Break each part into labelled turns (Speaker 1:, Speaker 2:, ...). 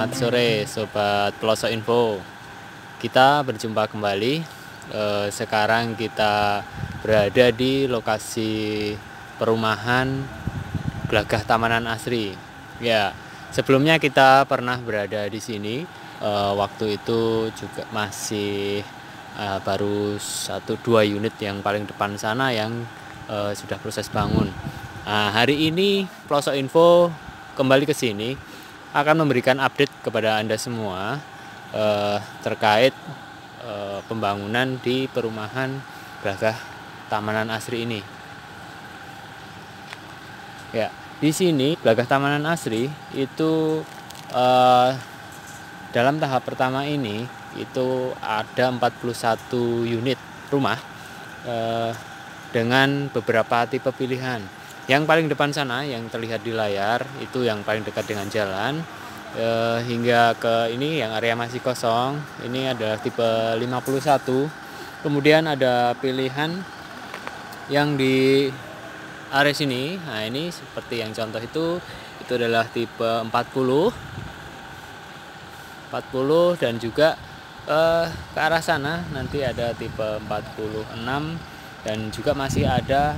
Speaker 1: Selamat sore Sobat Pelosok Info. Kita berjumpa kembali. Sekarang kita berada di lokasi perumahan Glagah Tamanan Asri. Ya, sebelumnya kita pernah berada di sini. Waktu itu juga masih baru 1-2 unit yang paling depan sana yang sudah proses bangun. Nah, hari ini Pelosok Info kembali ke sini akan memberikan update kepada Anda semua terkait pembangunan di perumahan Glagah Tamanan Asri ini. Ya, di sini Glagah Tamanan Asri itu dalam tahap pertama ini itu ada 41 unit rumah dengan beberapa tipe pilihan. Yang paling depan sana yang terlihat di layar itu yang paling dekat dengan jalan, hingga ke ini yang area masih kosong. Ini adalah tipe 51. Kemudian ada pilihan yang di area sini. Nah, ini seperti yang contoh itu adalah tipe 40 dan juga ke arah sana nanti ada tipe 46 dan juga masih ada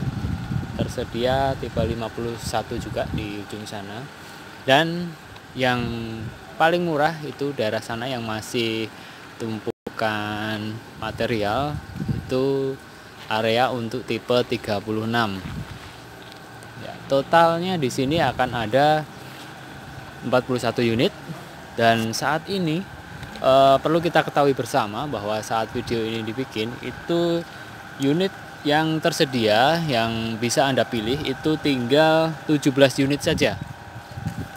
Speaker 1: tersedia tipe 51 juga di ujung sana. Dan yang paling murah itu daerah sana yang masih tumpukan material, itu area untuk tipe 36. Ya, totalnya di sini akan ada 41 unit. Dan saat ini perlu kita ketahui bersama bahwa saat video ini dibikin itu unit yang tersedia yang bisa Anda pilih itu tinggal 17 unit saja.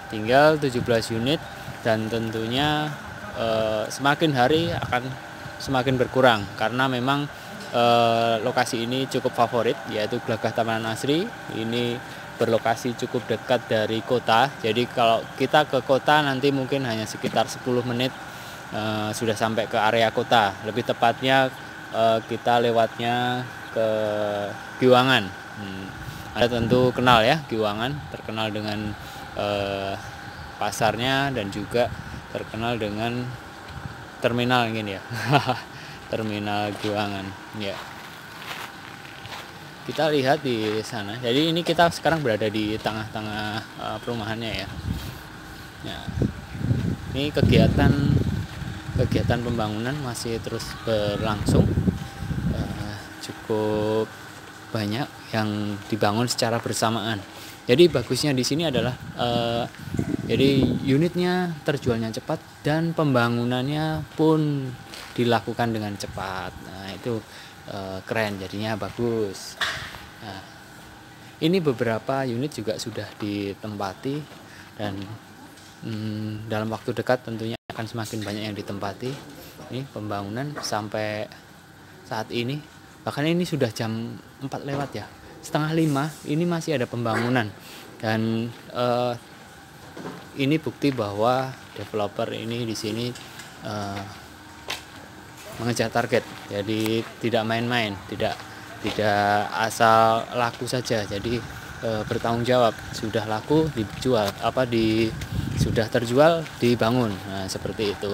Speaker 1: Tinggal 17 unit, dan tentunya semakin hari akan semakin berkurang karena memang lokasi ini cukup favorit, yaitu Glagah Tamanan Asri. Ini berlokasi cukup dekat dari kota. Jadi kalau kita ke kota nanti mungkin hanya sekitar 10 menit sudah sampai ke area kota. Lebih tepatnya kita lewatnya ke Giwangan. Anda tentu kenal ya, Giwangan terkenal dengan pasarnya dan juga terkenal dengan terminal ini ya. Terminal Giwangan ya. Kita lihat di sana. Jadi ini kita sekarang berada di tengah-tengah perumahannya ya. Ya. Ini kegiatan pembangunan masih terus berlangsung. Cukup banyak yang dibangun secara bersamaan. Jadi bagusnya di sini adalah jadi unitnya terjualnya cepat dan pembangunannya pun dilakukan dengan cepat. Nah, itu keren, jadinya bagus. Nah, ini beberapa unit juga sudah ditempati dan dalam waktu dekat tentunya akan semakin banyak yang ditempati. Ini pembangunan sampai saat ini, bahkan ini sudah jam 4 lewat ya, setengah 5 ini masih ada pembangunan. Dan ini bukti bahwa developer ini di sini mengejar target. Jadi tidak main-main, tidak asal laku saja. Jadi bertanggung jawab, sudah laku dijual, sudah terjual dibangun. Nah, seperti itu.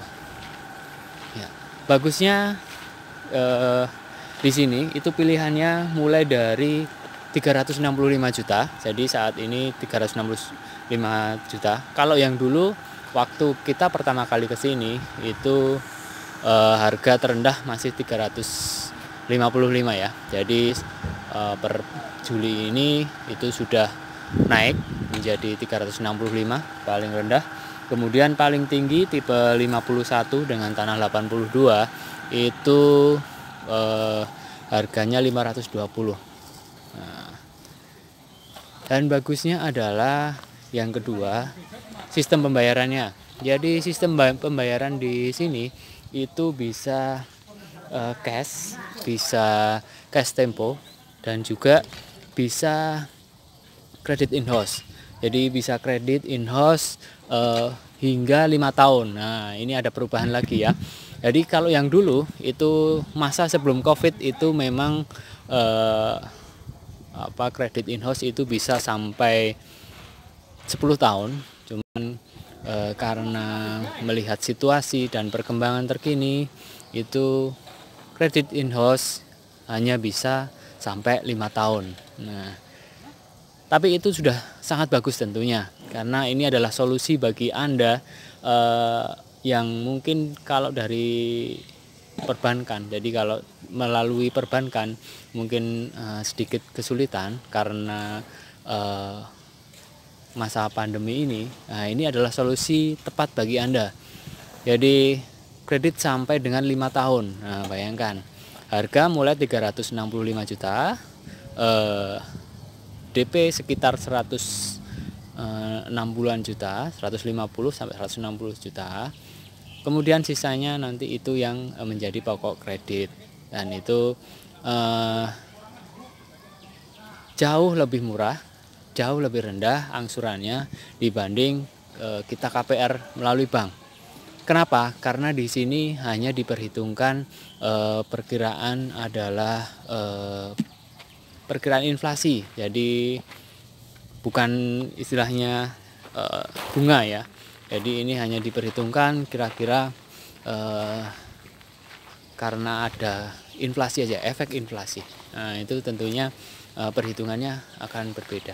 Speaker 1: Ya. Bagusnya di sini itu pilihannya mulai dari 365 juta. Jadi saat ini 365 juta. Kalau yang dulu waktu kita pertama kali ke sini itu harga terendah masih 355 ya. Jadi per Juli ini itu sudah naik menjadi 365 paling rendah. Kemudian paling tinggi tipe 51 dengan tanah 82 itu harganya 520. Nah, dan bagusnya adalah yang kedua, sistem pembayarannya. Jadi sistem pembayaran di sini itu bisa cash, bisa cash tempo, dan juga bisa kredit in-house. Jadi bisa kredit in-house hingga 5 tahun. Nah, ini ada perubahan lagi ya. Jadi kalau yang dulu itu masa sebelum COVID itu memang kredit in-house itu bisa sampai 10 tahun. Cuman karena melihat situasi dan perkembangan terkini itu kredit in-house hanya bisa sampai 5 tahun. Nah, tapi itu sudah sangat bagus tentunya, karena ini adalah solusi bagi Anda yang mungkin kalau dari perbankan, jadi kalau melalui perbankan mungkin sedikit kesulitan karena masa pandemi ini. Nah, ini adalah solusi tepat bagi Anda. Jadi kredit sampai dengan 5 tahun. Nah, bayangkan harga mulai 365 juta, DP sekitar 160-an juta, 150 sampai 160 juta. Kemudian sisanya nanti itu yang menjadi pokok kredit, dan itu jauh lebih murah, jauh lebih rendah angsurannya dibanding kita KPR melalui bank. Kenapa? Karena di sini hanya diperhitungkan perkiraan adalah perkiraan inflasi, jadi bukan istilahnya bunga ya. Jadi ini hanya diperhitungkan kira-kira karena ada inflasi aja, efek inflasi. Nah, itu tentunya perhitungannya akan berbeda.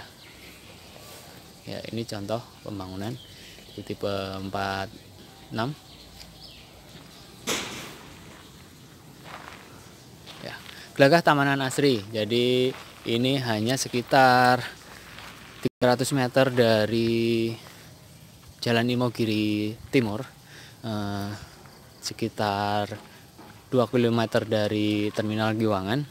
Speaker 1: Ya, ini contoh pembangunan di tipe 46. Ya, Gelagah Tamanan Asri. Jadi ini hanya sekitar 300 meter dari Jalan Imogiri Timur, sekitar 2 km dari Terminal Giwangan,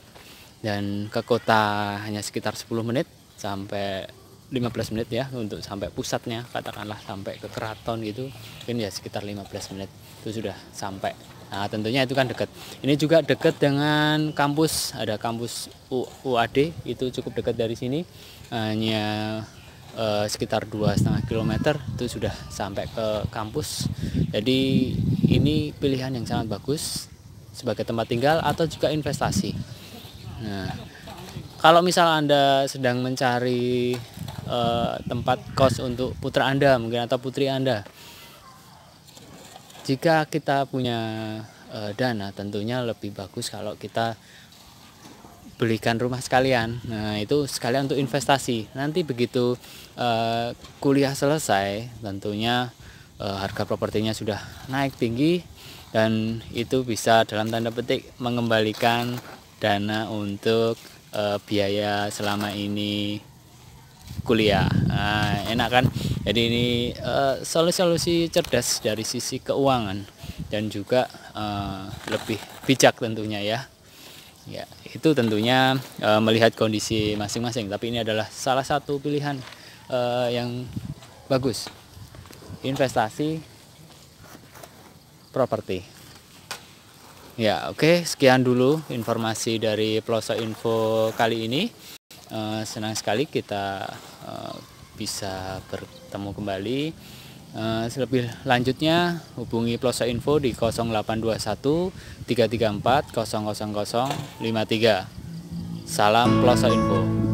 Speaker 1: dan ke kota hanya sekitar 10 menit sampai 15 menit ya, untuk sampai pusatnya, katakanlah sampai ke keraton gitu, mungkin ya sekitar 15 menit itu sudah sampai. Nah, tentunya itu kan dekat. Ini juga dekat dengan kampus, ada kampus UAD, itu cukup dekat dari sini, hanya sekitar 2,5 km itu sudah sampai ke kampus. Jadi ini pilihan yang sangat bagus sebagai tempat tinggal atau juga investasi. Nah, kalau misal Anda sedang mencari tempat kos untuk putra Anda mungkin atau putri Anda, jika kita punya dana, tentunya lebih bagus kalau kita belikan rumah sekalian. Nah, itu sekalian untuk investasi. Nanti begitu kuliah selesai, tentunya harga propertinya sudah naik tinggi, dan itu bisa dalam tanda petik mengembalikan dana untuk biaya selama ini kuliah. Nah, enak kan? Jadi ini solusi-solusi cerdas dari sisi keuangan, dan juga lebih bijak tentunya ya. Ya, itu tentunya melihat kondisi masing-masing, tapi ini adalah salah satu pilihan yang bagus. Investasi properti. Ya, oke, sekian dulu informasi dari Pelosok Info kali ini. Senang sekali kita bisa bertemu kembali. Lebih lanjutnya hubungi Pelosok Info di 0821 334 00053. Salam Pelosok Info.